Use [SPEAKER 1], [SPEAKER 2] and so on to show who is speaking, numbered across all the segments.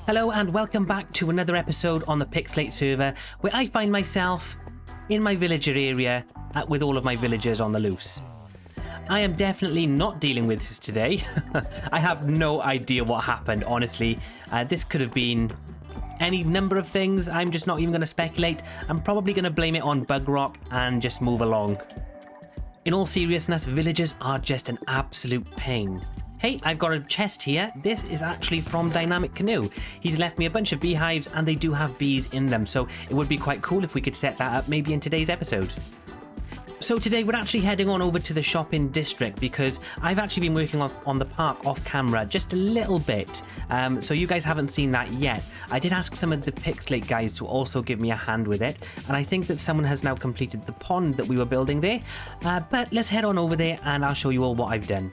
[SPEAKER 1] Hello and welcome back to another episode on the Pickslate server where I find myself in my villager area with all of my villagers on the loose. I am definitely not dealing with this today. I have no idea what happened, honestly. This could have been any number of things. I'm just not even going to speculate. I'm probably going to blame it on Bedrock and just move along. In all seriousness, villagers are just an absolute pain. Hey, I've got a chest here. This is actually from Dynamic Canoe. He's left me a bunch of beehives and they do have bees in them, so it would be quite cool if we could set that up maybe in today's episode. So today we're actually heading on over to the shopping district because I've actually been working on the park off camera just a little bit. So you guys haven't seen that yet. I did ask some of the Pickslate guys to also give me a hand with it. And I think that someone has now completed the pond that we were building there. But let's head on over there and I'll show you all what I've done.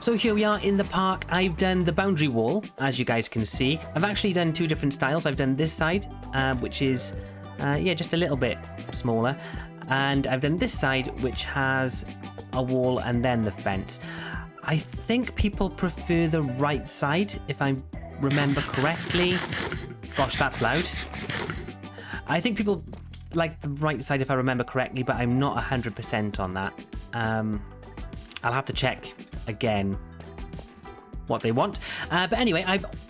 [SPEAKER 1] So here we are in the park. I've done the boundary wall, as you guys can see. I've actually done two different styles. I've done this side, which is, just a little bit smaller. And I've done this side, which has a wall and then the fence. I think people prefer the right side, if I remember correctly. Gosh, that's loud. I think people like the right side, if I remember correctly, but I'm not 100% on that. I'll have to check again what they want. But anyway,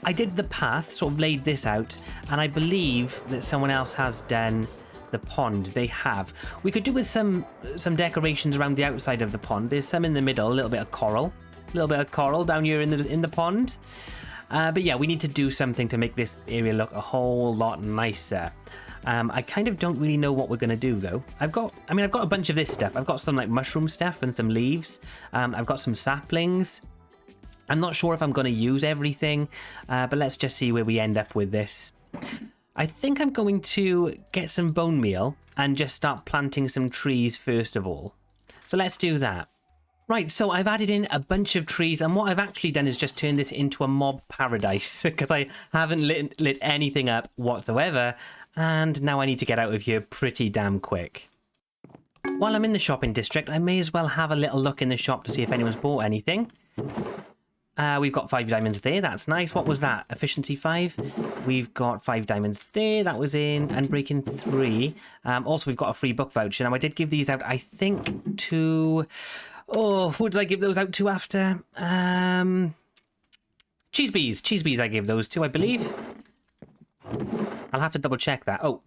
[SPEAKER 1] I did the path, sort of laid this out, and I believe that someone else has done the pond. They have. We could do with some decorations around the outside of the pond. There's some in the middle, a little bit of coral down here in the pond. But yeah, we need to do something to make this area look a whole lot nicer. I kind of don't really know what we're going to do though. I've got a bunch of this stuff. I've got some like mushroom stuff and some leaves. I've got some saplings. I'm not sure if I'm going to use everything, but let's just see where we end up with this. I think I'm going to get some bone meal and just start planting some trees first of all. So let's do that. Right, so I've added in a bunch of trees, and what I've actually done is just turn this into a mob paradise because I haven't lit anything up whatsoever, and now I need to get out of here pretty damn quick. While I'm in the shopping district, I may as well have a little look in the shop to see if anyone's bought anything. We've got 5 diamonds there. That's nice. What was that? Efficiency 5. We've got 5 diamonds there. That was in Unbreaking 3. Also, we've got a free book voucher. Now, I did give these out, I think, to... Oh, who did I give those out to after? Cheese Bees. Cheese Bees I gave those to, I believe. I'll have to double check that. Oh,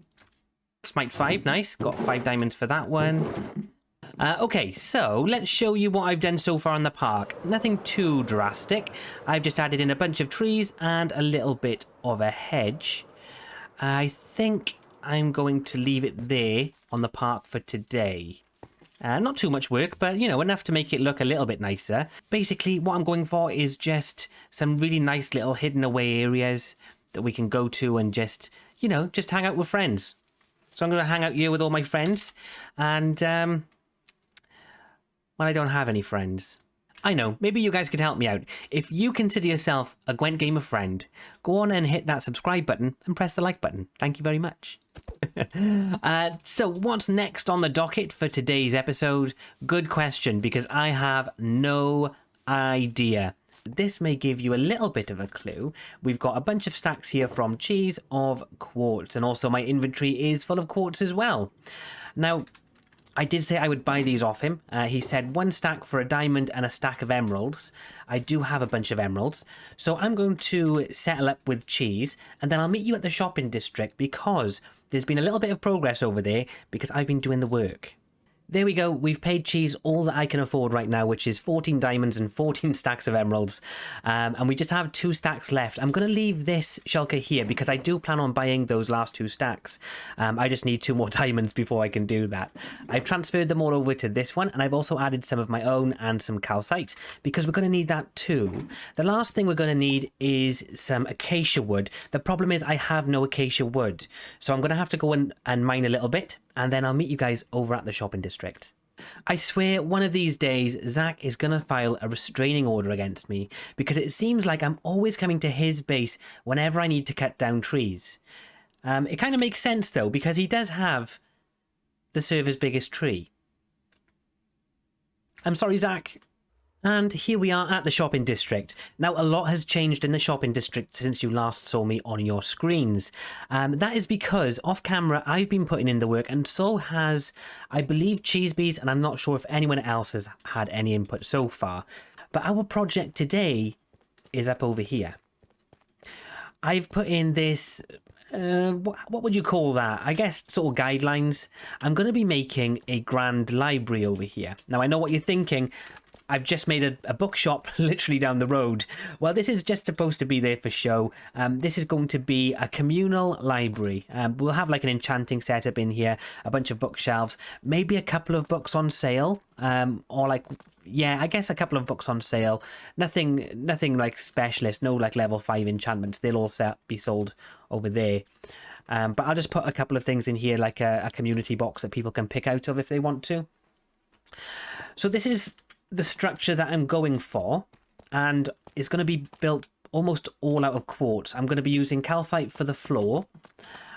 [SPEAKER 1] Smite 5. Nice. Got 5 diamonds for that one. Okay, so let's show you what I've done so far in the park. Nothing too drastic. I've just added in a bunch of trees and a little bit of a hedge. I think I'm going to leave it there on the park for today. Not too much work, but, you know, enough to make it look a little bit nicer. Basically, what I'm going for is just some really nice little hidden away areas that we can go to and just, you know, just hang out with friends. So I'm going to hang out here with all my friends and, well, I don't have any friends. I know, maybe you guys could help me out. If you consider yourself a Gwent Gamer friend, go on and hit that subscribe button and press the like button. Thank you very much. So what's next on the docket for today's episode? Good question, because I have no idea. This may give you a little bit of a clue. We've got a bunch of stacks here from Cheese of quartz, and also my inventory is full of quartz as well. Now, I did say I would buy these off him. He said 1 stack for a diamond and a stack of emeralds. I do have a bunch of emeralds. So I'm going to settle up with Cheese, and then I'll meet you at the shopping district because there's been a little bit of progress over there because I've been doing the work. There we go. We've paid Cheese all that I can afford right now, which is 14 diamonds and 14 stacks of emeralds. And we just have 2 stacks left. I'm going to leave this shulker here because I do plan on buying those last 2 stacks. I just need 2 more diamonds before I can do that. I've transferred them all over to this one, and I've also added some of my own and some calcite because we're going to need that too. The last thing we're going to need is some acacia wood. The problem is I have no acacia wood. So I'm going to have to go and mine a little bit, and then I'll meet you guys over at the shopping district. I swear one of these days Zach is going to file a restraining order against me because it seems like I'm always coming to his base whenever I need to cut down trees. It kind of makes sense though because he does have the server's biggest tree. I'm sorry, Zach. And here we are at the shopping district. Now, a lot has changed in the shopping district since you last saw me on your screens. That is because off camera, I've been putting in the work, and so has, I believe, Cheesebees, and I'm not sure if anyone else has had any input so far. But our project today is up over here. I've put in this, what would you call that? I guess sort of guidelines. I'm going to be making a grand library over here. Now, I know what you're thinking. I've just made a bookshop literally down the road. Well, this is just supposed to be there for show. This is going to be a communal library. We'll have like an enchanting setup in here, a bunch of bookshelves, maybe a couple of books on sale, or like, yeah, I guess a couple of books on sale. Nothing like specialist, no like level 5 enchantments. They'll all be sold over there. But I'll just put a couple of things in here, like a community box that people can pick out of if they want to. So this is the structure that I'm going for, and it's going to be built almost all out of quartz. I'm going to be using calcite for the floor.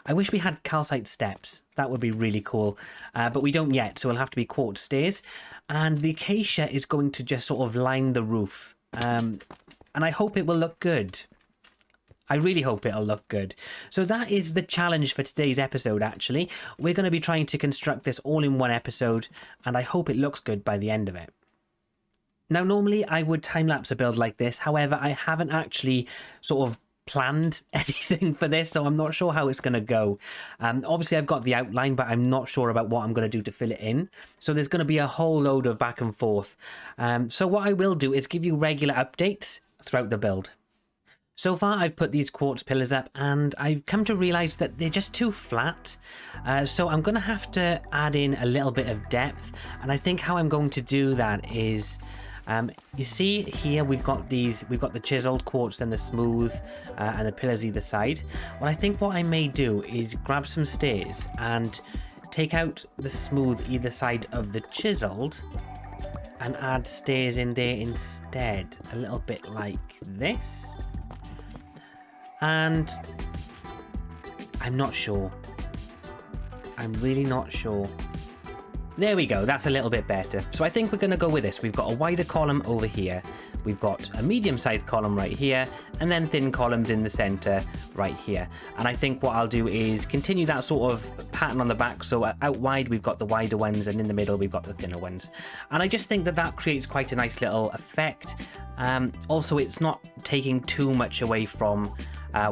[SPEAKER 1] I wish we had calcite steps. That would be really cool, but we don't yet, so it'll have to be quartz stairs. And the acacia is going to just sort of line the roof, and I hope it will look good. I really hope it'll look good. So that is the challenge for today's episode, actually. We're going to be trying to construct this all in one episode, and I hope it looks good by the end of it. Now, normally I would time-lapse a build like this. However, I haven't actually sort of planned anything for this, so I'm not sure how it's going to go. Obviously, I've got the outline, but I'm not sure about what I'm going to do to fill it in. So there's going to be a whole load of back and forth. So what I will do is give you regular updates throughout the build. So far, I've put these quartz pillars up, and I've come to realise that they're just too flat. So I'm going to have to add in a little bit of depth, and I think how I'm going to do that is... you see here we've got the chiseled quartz, then the smooth, and the pillars either side. Well, I think what I may do is grab some stairs and take out the smooth either side of the chiseled and add stairs in there instead, a little bit like this. And I'm not sure. I'm really not sure. There we go, that's a little bit better. So I think we're going to go with this. We've got a wider column over here. We've got a medium-sized column right here, and then thin columns in the center right here. And I think what I'll do is continue that sort of pattern on the back. So out wide, we've got the wider ones, and in the middle, we've got the thinner ones. And I just think that that creates quite a nice little effect. Also, it's not taking too much away from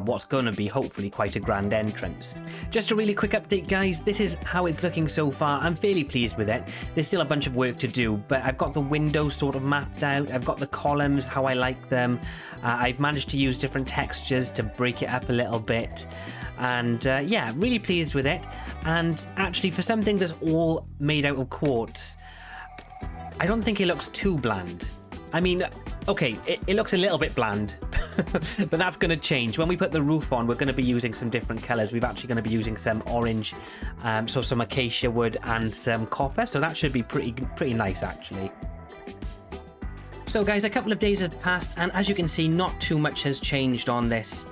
[SPEAKER 1] what's going to be hopefully quite a grand entrance. Just a really quick update, guys. This is how it's looking so far. I'm fairly pleased with it. There's still a bunch of work to do, but I've got the windows sort of mapped out. I've got the columns, how I like them. I've managed to use different textures to break it up a little bit. And yeah, really pleased with it. And actually, for something that's all made out of quartz, I don't think it looks too bland. I mean, okay, it looks a little bit bland, but that's going to change. When we put the roof on, we're going to be using some different colours. We're actually going to be using some orange, so some acacia wood and some copper. So that should be pretty nice, actually. So guys, a couple of days have passed, and as you can see, not too much has changed on this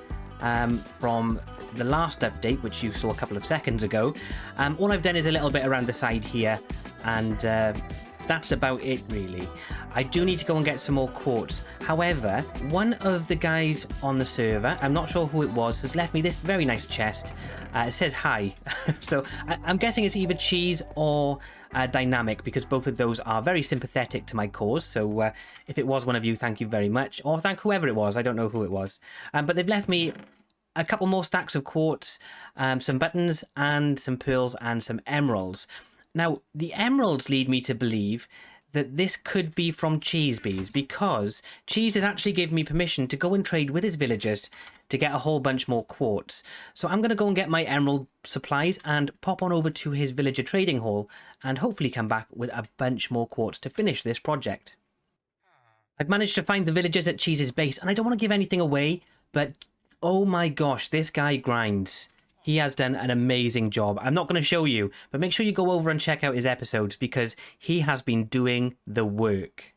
[SPEAKER 1] from the last update, which you saw a couple of seconds ago. All I've done is a little bit around the side here, and that's about it, really. I do need to go and get some more quartz. However, one of the guys on the server, I'm not sure who it was, has left me this very nice chest. It says hi. So I'm guessing it's either Cheese or Dynamic, because both of those are very sympathetic to my cause. So if it was one of you, thank you very much. Or thank whoever it was. I don't know who it was. But they've left me a couple more stacks of quartz, some buttons and some pearls and some emeralds. Now, the emeralds lead me to believe that this could be from Cheesebees, because Cheese has actually given me permission to go and trade with his villagers to get a whole bunch more quartz. So I'm going to go and get my emerald supplies and pop on over to his villager trading hall and hopefully come back with a bunch more quartz to finish this project. I've managed to find the villagers at Cheese's base, and I don't want to give anything away, but oh my gosh, this guy grinds. He has done an amazing job. I'm not going to show you, but make sure you go over and check out his episodes, because he has been doing the work.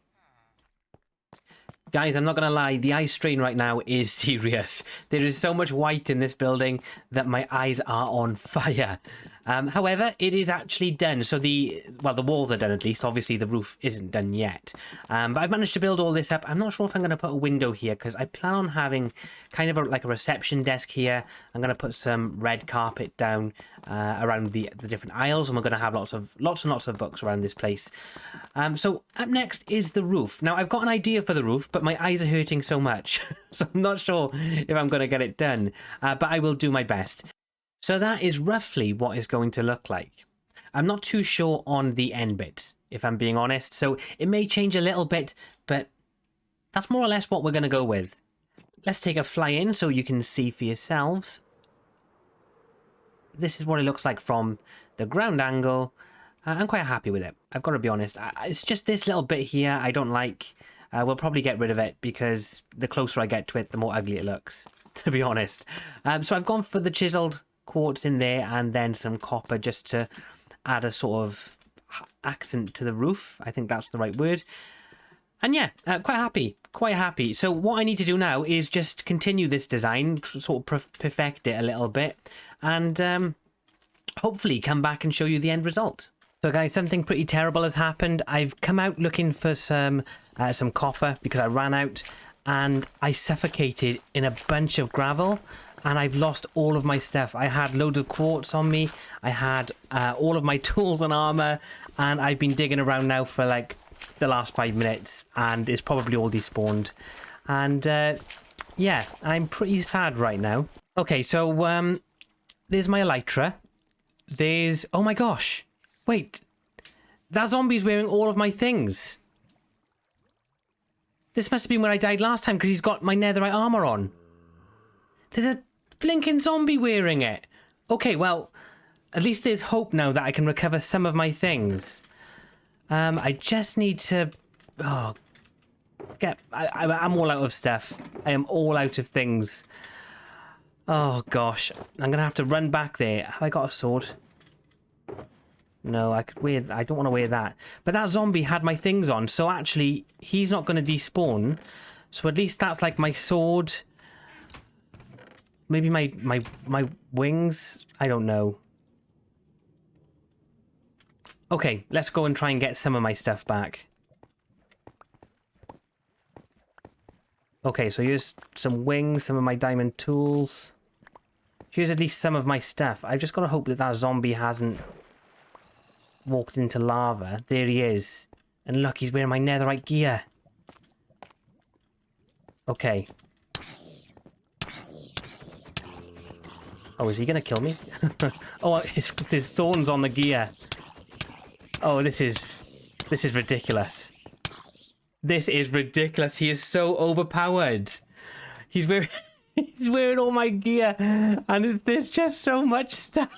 [SPEAKER 1] Guys, I'm not going to lie, the eye strain right now is serious. There is so much white in this building that my eyes are on fire. However, it is actually done. So the walls are done at least. Obviously, the roof isn't done yet. But I've managed to build all this up. I'm not sure if I'm going to put a window here because I plan on having kind of like a reception desk here. I'm going to put some red carpet down around the different aisles, and we're going to have lots and lots of books around this place. So up next is the roof. Now, I've got an idea for the roof, but my eyes are hurting so much. So I'm not sure if I'm going to get it done, but I will do my best. So that is roughly what it's going to look like. I'm not too sure on the end bits, if I'm being honest. So it may change a little bit, but that's more or less what we're going to go with. Let's take a fly in so you can see for yourselves. This is what it looks like from the ground angle. I'm quite happy with it. I've got to be honest. It's just this little bit here I don't like. We'll probably get rid of it because the closer I get to it, the more ugly it looks, to be honest. So I've gone for the chiseled quartz in there and then some copper just to add a sort of accent to the roof. I think that's the right word. And yeah, quite happy. So what I need to do now is just continue this design, sort of perfect it a little bit, and hopefully come back and show you the end result. So guys, something pretty terrible has happened. I've come out looking for some copper because I ran out, and I suffocated in a bunch of gravel. And I've lost all of my stuff. I had loads of quartz on me. I had all of my tools and armor. And I've been digging around now for like the last 5 minutes. And it's probably all despawned. And yeah, I'm pretty sad right now. Okay, so there's my elytra. There's... Oh my gosh. Wait. That zombie's wearing all of my things. This must have been where I died last time because he's got my netherite armor on. There's a blinking zombie wearing it. Okay, well, at least there's hope now that I can recover some of my things. I just need to... Oh, I'm all out of stuff. I am all out of things. Oh, gosh. I'm going to have to run back there. Have I got a sword? No, I don't want to wear that. But that zombie had my things on, so actually, he's not going to despawn. So at least that's like my sword... Maybe my wings? I don't know. Okay, let's go and try and get some of my stuff back. Okay, so here's some wings, some of my diamond tools. Here's at least some of my stuff. I've just got to hope that that zombie hasn't walked into lava. There he is. And look, he's wearing my netherite gear. Okay. Oh, is he going to kill me? Oh, there's thorns on the gear. Oh, this is ridiculous. This is ridiculous. He is so overpowered. He's wearing all my gear. And there's just so much stuff.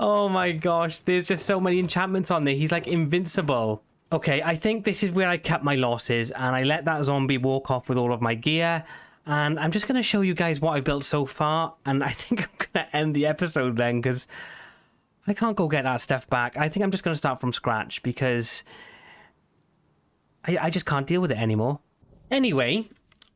[SPEAKER 1] Oh my gosh. There's just so many enchantments on there. He's like invincible. Okay, I think this is where I cut my losses. And I let that zombie walk off with all of my gear. And I'm just going to show you guys what I've built so far. And I think I'm going to end the episode then because I can't go get that stuff back. I think I'm just going to start from scratch because I just can't deal with it anymore. Anyway,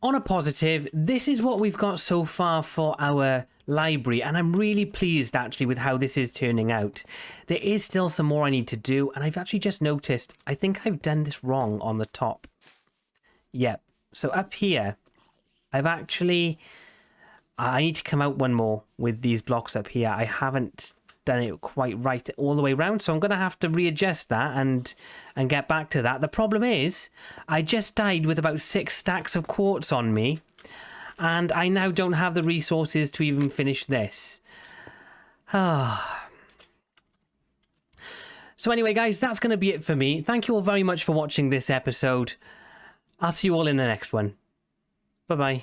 [SPEAKER 1] on a positive, this is what we've got so far for our library. And I'm really pleased actually with how this is turning out. There is still some more I need to do. And I've actually just noticed, I think I've done this wrong on the top. Yep. So up here... I need to come out one more with these blocks up here. I haven't done it quite right all the way around, so I'm going to have to readjust that and get back to that. The problem is, I just died with about 6 stacks of quartz on me, and I now don't have the resources to even finish this. So anyway, guys, that's going to be it for me. Thank you all very much for watching this episode. I'll see you all in the next one. Bye-bye.